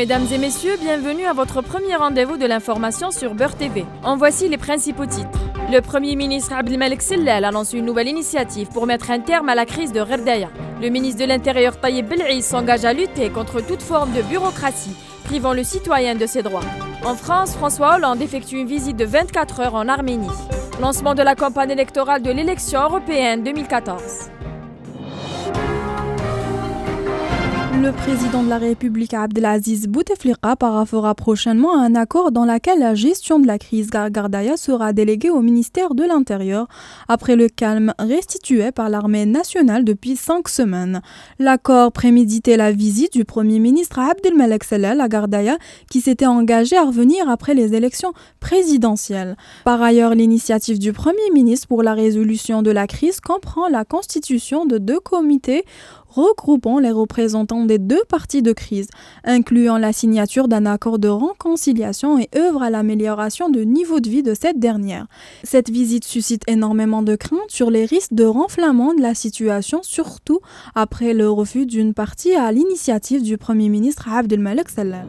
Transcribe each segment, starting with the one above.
Mesdames et messieurs, bienvenue à votre premier rendez-vous de l'information sur Beurre TV. En voici les principaux titres. Le Premier ministre Abdelmalek Sellal annonce une nouvelle initiative pour mettre un terme à la crise de Gherdaya. Le ministre de l'Intérieur Taïeb Belaiz s'engage à lutter contre toute forme de bureaucratie, privant le citoyen de ses droits. En France, François Hollande effectue une visite de 24 heures en Arménie. Lancement de la campagne électorale de l'élection européenne 2014. Le président de la République Abdelaziz Bouteflika paraphera prochainement un accord dans lequel la gestion de la crise Gherdaya sera déléguée au ministère de l'Intérieur après le calme restitué par l'armée nationale depuis 5 semaines. L'accord préméditait la visite du Premier ministre Abdelmalek Sellal à Gherdaya qui s'était engagé à revenir après les élections présidentielles. Par ailleurs, l'initiative du Premier ministre pour la résolution de la crise comprend la constitution de 2 comités regroupant les représentants des 2 parties de crise, incluant la signature d'un accord de réconciliation et œuvre à l'amélioration du niveau de vie de cette dernière. Cette visite suscite énormément de craintes sur les risques de renflement de la situation, surtout après le refus d'une partie à l'initiative du Premier ministre Abdelmalek Sellal.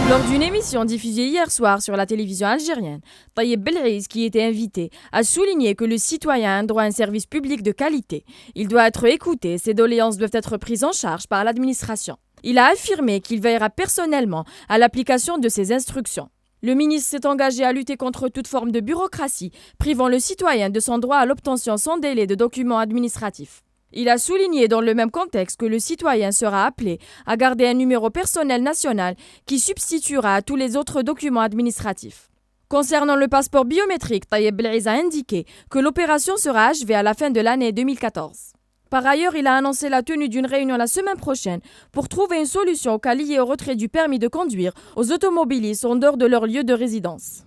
Lors d'une émission diffusée hier soir sur la télévision algérienne, Taïeb Belaiz, qui était invité, a souligné que le citoyen a un droit à un service public de qualité. Il doit être écouté, ses doléances doivent être prises en charge par l'administration. Il a affirmé qu'il veillera personnellement à l'application de ces instructions. Le ministre s'est engagé à lutter contre toute forme de bureaucratie, privant le citoyen de son droit à l'obtention sans délai de documents administratifs. Il a souligné dans le même contexte que le citoyen sera appelé à garder un numéro personnel national qui substituera à tous les autres documents administratifs. Concernant le passeport biométrique, Taïeb Belaiz a indiqué que l'opération sera achevée à la fin de l'année 2014. Par ailleurs, il a annoncé la tenue d'une réunion la semaine prochaine pour trouver une solution au cas lié au retrait du permis de conduire aux automobilistes en dehors de leur lieu de résidence.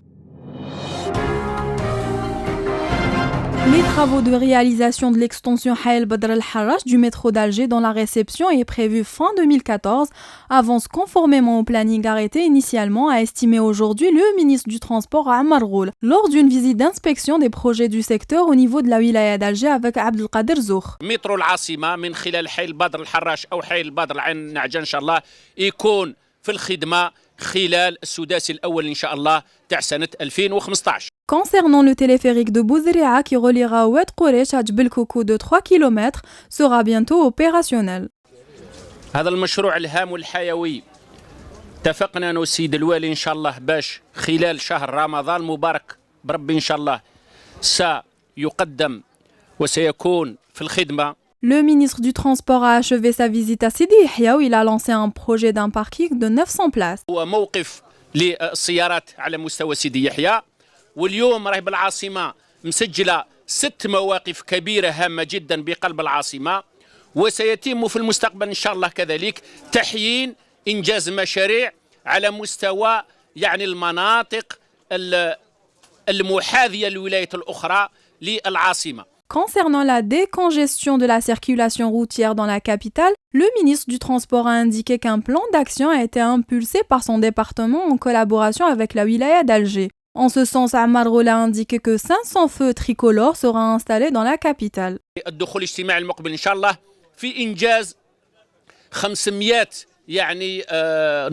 Les travaux de réalisation de l'extension Haïl Badr el-Harrach du métro d'Alger dont la réception est prévue fin 2014 avancent conformément au planning arrêté initialement, a estimé aujourd'hui le ministre du Transport Ammar Ghoul lors d'une visite d'inspection des projets du secteur au niveau de la wilaya d'Alger avec Abdelkader Zoukh. مترو العاصمة من خلال حي البدر الحراش أو حي البدر العين النعجة إن شاء الله يكون في الخدمة خلال السداسي الأول إن شاء الله تاع سنة 2015. Concernant le téléphérique de Bouzria qui reliera Oued Quraish à Djbel Koukou de 3 km, sera bientôt opérationnel. هذا المشروع الهام والحيوي اتفقنا أنا والسيد الوالي إن شاء الله باش خلال شهر رمضان المبارك بربي إن شاء الله سيقدم وسيكون في الخدمة. Le ministre du Transport a achevé sa visite à Sidi Yahia où il a lancé un projet d'un parking de 900 places. هو موقف للسيارات على مستوى سيدي يحيى. واليوم راهي بالعاصمة مسجلة 6 مواقف كبيرة هامة جدا بقلب العاصمة وسيتم في المستقبل إن شاء الله كذلك تحيين إنجاز مشاريع على مستوى يعني المناطق المحاذية للولايات الأخرى للعاصمة. Concernant la décongestion de la circulation routière dans la capitale, le ministre du Transport a indiqué qu'un plan d'action a été impulsé par son département en collaboration avec la wilaya d'Alger. En ce sens, Ammar Ghoul a indiqué que 500 feux tricolores seront installés dans la capitale. الدخول الاجتماعي المقبل إن شاء الله في إنجاز 500 يعني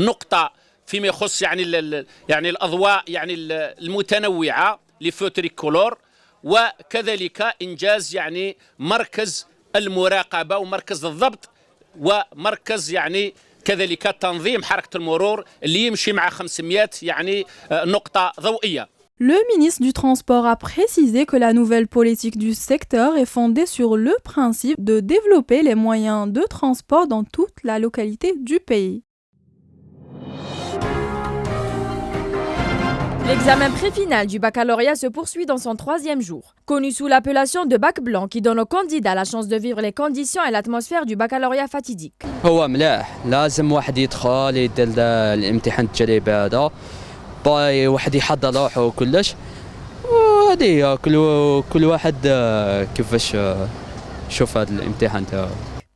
نقطة فيما يخص يعني الأضواء يعني المتنوعة لفو تريكولور وكذلك إنجاز يعني مركز المراقبة ومركز الضبط ومركز يعني كذلك تنظيم حركة المرور اللي يمشي مع 500 يعني نقطة ضوئية. Le ministre du Transport a précisé que la nouvelle politique du secteur est fondée sur le principe de développer les moyens de transport dans toute la localité du pays. L'examen préfinal du baccalauréat se poursuit dans son 3e jour. Connu sous l'appellation de bac blanc qui donne aux candidats la chance de vivre les conditions et l'atmosphère du baccalauréat fatidique. هو ملاح لازم واحد يدخل يدير الامتحان التجريبي هذا واحد يحضر روحه وكلش وهذه كل واحد كيفاش شوف هذا الامتحان تاعو.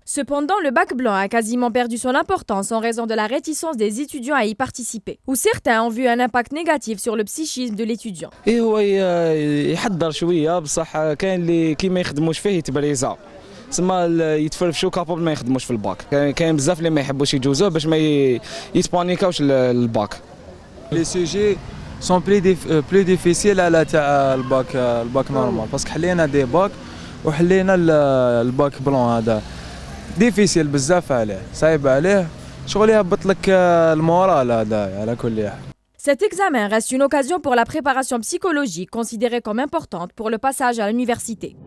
Cependant, le bac blanc a quasiment perdu son importance en raison de la réticence des étudiants à y participer, où certains ont vu un impact négatif sur le psychisme de l'étudiant. هو يحضر شويه بصح كاين اللي كي ما يخدموش فيه يتبريزا تسمى يتفرفشوا كابابل ما يخدموش في الباك. كاين بزاف اللي ما يحبوش يجوزوه باش ما يتبانيكاوش الباك. لي سوجي سون بلي ديفيسيل على تاع الباك نورمال باسكو حلينا دي باك وحلينا الباك بلون هذا ديفيسيل بزاف عليه صعيب عليه شغل يهبط لك المورال هذا على كل حال. Cet examen reste une occasion pour la préparation psychologique considérée comme importante pour le passage à l'université.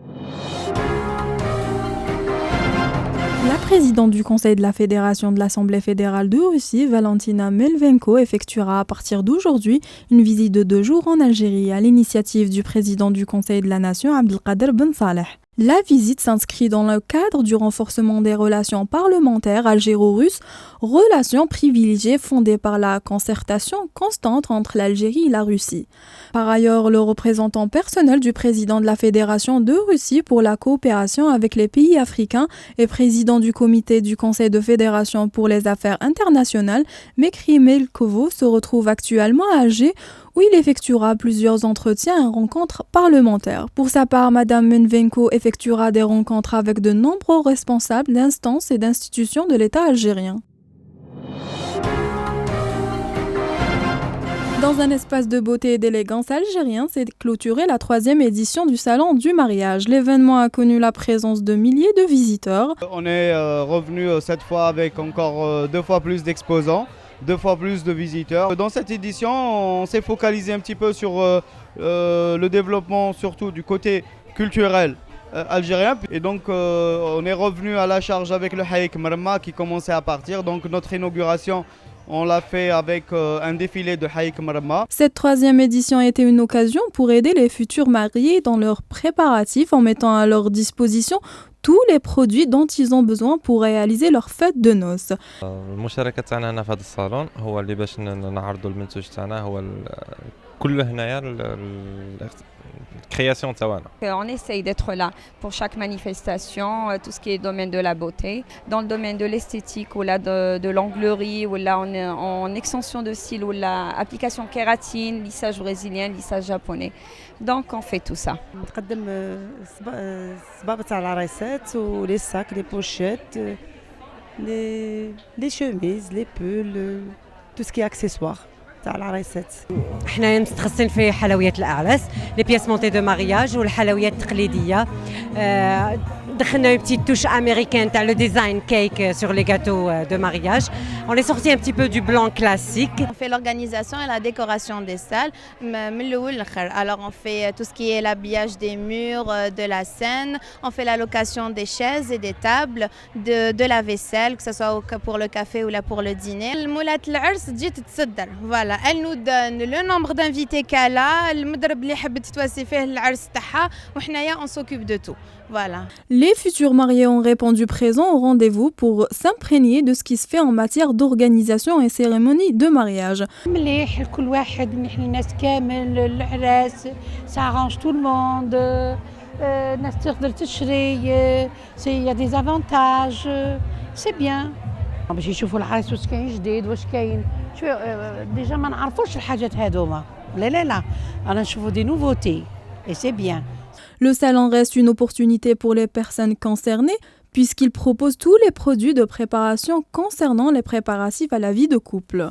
La présidente du Conseil de la Fédération de l'Assemblée fédérale de Russie, Valentina Melvenko, effectuera à partir d'aujourd'hui une visite de 2 jours en Algérie à l'initiative du président du Conseil de la Nation, Abdelkader Ben Saleh. La visite s'inscrit dans le cadre du renforcement des relations parlementaires algéro-russes, relations privilégiées fondées par la concertation constante entre l'Algérie et la Russie. Par ailleurs, le représentant personnel du président de la Fédération de Russie pour la coopération avec les pays africains et président du comité du Conseil de fédération pour les affaires internationales, Mekri Melkovo, se retrouve actuellement à Alger où il effectuera plusieurs entretiens et rencontres parlementaires. Pour sa part, Madame Melvenko effectuera des rencontres avec de nombreux responsables d'instances et d'institutions de l'État algérien. Dans un espace de beauté et d'élégance algérien, s'est clôturée la 3e édition du Salon du mariage. L'événement a connu la présence de milliers de visiteurs. On est revenu cette fois avec encore 2 fois plus d'exposants, 2 fois plus de visiteurs. Dans cette édition, on s'est focalisé un petit peu sur le développement surtout du côté culturel algérien. Et donc on est revenu à la charge avec le Haïk Marma qui commençait à partir. Donc notre inauguration, on l'a fait avec un défilé de Haïk Marma. Cette 3e édition était une occasion pour aider les futurs mariés dans leurs préparatifs en mettant à leur disposition tous les produits dont ils ont besoin pour réaliser leur fête de noces. المشاركة تاعنا هنا في هذا الصالون هو اللي باش نعرضوا المنتوج تاعنا هو كله هنايا création تاعنا. On essaye d'être là pour chaque manifestation, tout ce qui est domaine de la beauté, dans le domaine de l'esthétique ou là de l'anglerie ou là en extension de cils ou là application kératine, lissage brésilien, lissage japonais. Donc on fait tout ça. نقدم صبابة تاع العرايسات ولي ساك لي بوشيت لي شوميز لي بول tout ce qui est accessoire تاع العرايسات. احنا متخصصين في حلويات الاعراس لي بياس مونتي دو مارياج والحلويات التقليديه. دخلنا une petite touche américaine تاع le design cake sur les gâteaux de mariage. On est sorti un petit peu du blanc classique. On fait l'organisation et la décoration des salles. Alors on fait tout ce qui est l'habillage des murs, de la scène. On fait la location des chaises et des tables, de la vaisselle, que ce soit pour le café ou là pour le dîner. المولات العرس تجي تتصدر. Voilà, elle nous donne le nombre d'invités qu'elle a, المضرب اللي حبت تتواسي فيه العرس تاعها وحنايا on s'occupe de tout. Voilà. Les futurs mariés ont répondu présent au rendez-vous pour s'imprégner de ce qui se fait en matière d'organisation et cérémonie de mariage. مليح كل واحد منيح الناس كامل العراس ça arrange tout le monde. الناس تقدر تشري il y a des avantages c'est bien. باش يشوفوا العراس واش كاين جديد واش كاين ديجا ما نعرفوش الحاجات هذوما لا انا نشوفوا دي نوفوتي et c'est bien. Le salon reste une opportunité pour les personnes concernées puisqu'il propose tous les produits de préparation concernant les préparatifs à la vie de couple.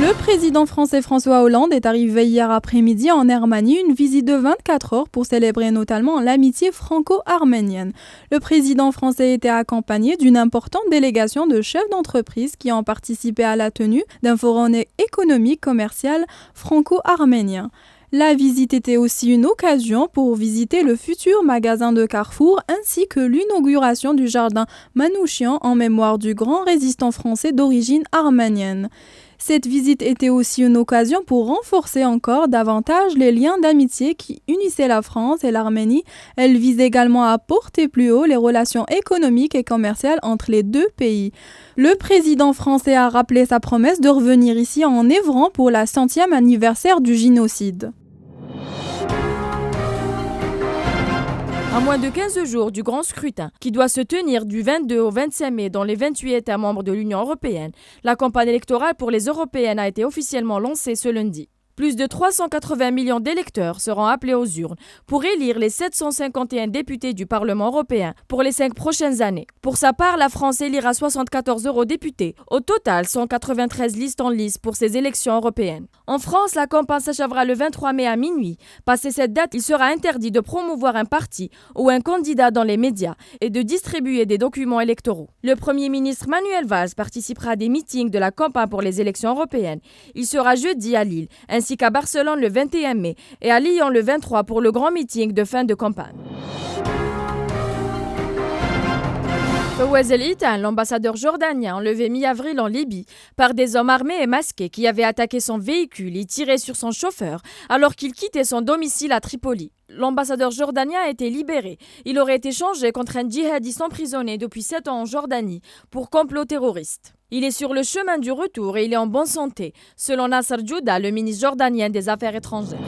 Le président français François Hollande est arrivé hier après-midi en Hermanie, une visite de 24 heures pour célébrer notamment l'amitié franco-arménienne. Le président français était accompagné d'une importante délégation de chefs d'entreprise qui ont participé à la tenue d'un forum économique commercial franco-arménien. La visite était aussi une occasion pour visiter le futur magasin de Carrefour ainsi que l'inauguration du jardin Manouchian en mémoire du grand résistant français d'origine arménienne. Cette visite était aussi une occasion pour renforcer encore davantage les liens d'amitié qui unissaient la France et l'Arménie. Elle vise également à porter plus haut les relations économiques et commerciales entre les 2 pays. Le président français a rappelé sa promesse de revenir ici en Évran pour la 100e anniversaire du génocide. À moins de 15 jours du grand scrutin, qui doit se tenir du 22 au 25 mai dans les 28 États membres de l'Union européenne, la campagne électorale pour les européennes a été officiellement lancée ce lundi. Plus de 380 millions d'électeurs seront appelés aux urnes pour élire les 751 députés du Parlement européen pour les 5 prochaines années. Pour sa part, la France élira 74 eurodéputés. Au total, 193 listes en lice pour ces élections européennes. En France, la campagne s'achèvera le 23 mai à minuit. Passé cette date, il sera interdit de promouvoir un parti ou un candidat dans les médias et de distribuer des documents électoraux. Le Premier ministre Manuel Valls participera à des meetings de la campagne pour les élections européennes. Il sera jeudi à Lille, ainsi qu'à Barcelone le 21 mai et à Lyon le 23 pour le grand meeting de fin de campagne. Fawaz El-Itan, l'ambassadeur jordanien enlevé mi-avril en Libye par des hommes armés et masqués qui avaient attaqué son véhicule et tiré sur son chauffeur alors qu'il quittait son domicile à Tripoli. L'ambassadeur jordanien a été libéré. Il aurait été changé contre un djihadiste emprisonné depuis 7 ans en Jordanie pour complot terroriste. Il est sur le chemin du retour et il est en bonne santé, selon Nasser Jouda, le ministre jordanien des Affaires étrangères.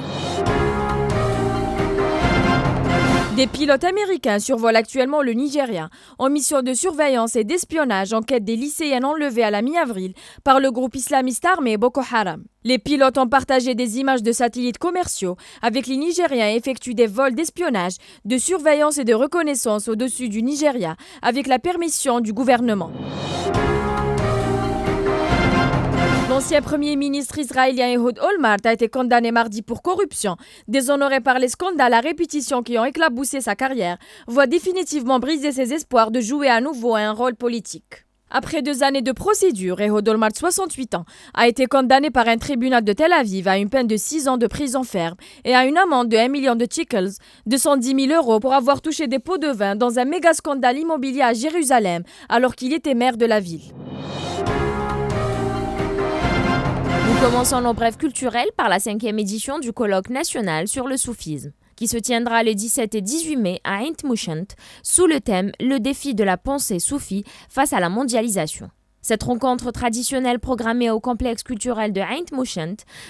Des pilotes américains survolent actuellement le Nigeria en mission de surveillance et d'espionnage en quête des lycéennes enlevées à la mi-avril par le groupe islamiste armé Boko Haram. Les pilotes ont partagé des images de satellites commerciaux avec les Nigériens et effectuent des vols d'espionnage, de surveillance et de reconnaissance au-dessus du Nigeria avec la permission du gouvernement. L'ancien premier ministre israélien Ehud Olmert a été condamné mardi pour corruption. Déshonoré par les scandales à répétition qui ont éclaboussé sa carrière, voit définitivement briser ses espoirs de jouer à nouveau un rôle politique. Après 2 années de procédure, Ehud Olmert, 68 ans, a été condamné par un tribunal de Tel Aviv à une peine de 6 ans de prison ferme et à une amende de 1 million de shekels, 210 000 euros pour avoir touché des pots de vin dans un méga scandale immobilier à Jérusalem alors qu'il était maire de la ville. Nous commençons nos brèves culturelles par la 5e édition du colloque national sur le soufisme, qui se tiendra les 17 et 18 mai à Ain Mouchent, sous le thème « Le défi de la pensée soufie face à la mondialisation ». Cette rencontre traditionnelle programmée au complexe culturel de Ain Mouchent,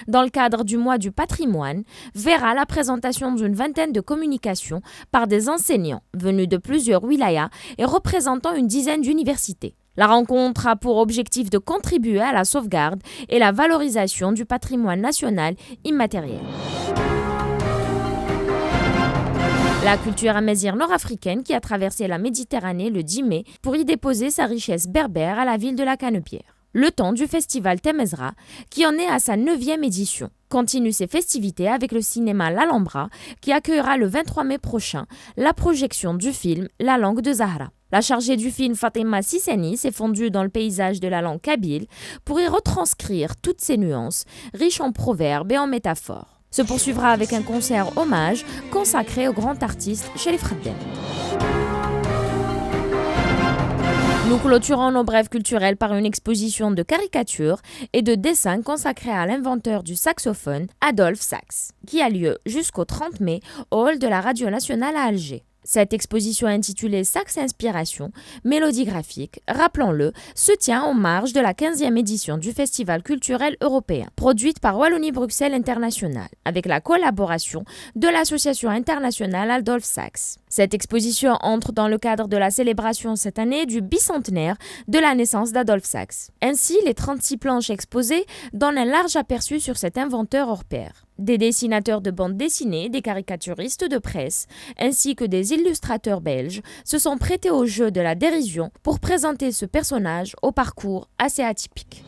dans le cadre du mois du patrimoine, verra la présentation d'une vingtaine de communications par des enseignants venus de plusieurs wilayas et représentant une dizaine d'universités. La rencontre a pour objectif de contribuer à la sauvegarde et la valorisation du patrimoine national immatériel. La culture amazigh nord-africaine qui a traversé la Méditerranée le 10 mai pour y déposer sa richesse berbère à la ville de la Canepierre. Le temps du festival Temezra, qui en est à sa 9e édition, continue ses festivités avec le cinéma L'Alhambra qui accueillera le 23 mai prochain la projection du film La langue de Zahra. La chargée du film Fatima Sissani s'est fondue dans le paysage de la langue kabyle pour y retranscrire toutes ses nuances, riches en proverbes et en métaphores. Se poursuivra avec un concert hommage consacré au grand artiste Cherif Khaddam. Nous clôturons nos brèves culturelles par une exposition de caricatures et de dessins consacrée à l'inventeur du saxophone, Adolphe Sax, qui a lieu jusqu'au 30 mai au hall de la Radio Nationale à Alger. Cette exposition intitulée Sax Inspiration, mélodie graphique, rappelons-le, se tient en marge de la 15e édition du Festival culturel européen, produite par Wallonie-Bruxelles International, avec la collaboration de l'Association internationale Adolphe Sax. Cette exposition entre dans le cadre de la célébration cette année du bicentenaire de la naissance d'Adolphe Sax. Ainsi, les 36 planches exposées donnent un large aperçu sur cet inventeur hors pair. Des dessinateurs de bandes dessinées, des caricaturistes de presse, ainsi que des illustrateurs belges se sont prêtés au jeu de la dérision pour présenter ce personnage au parcours assez atypique.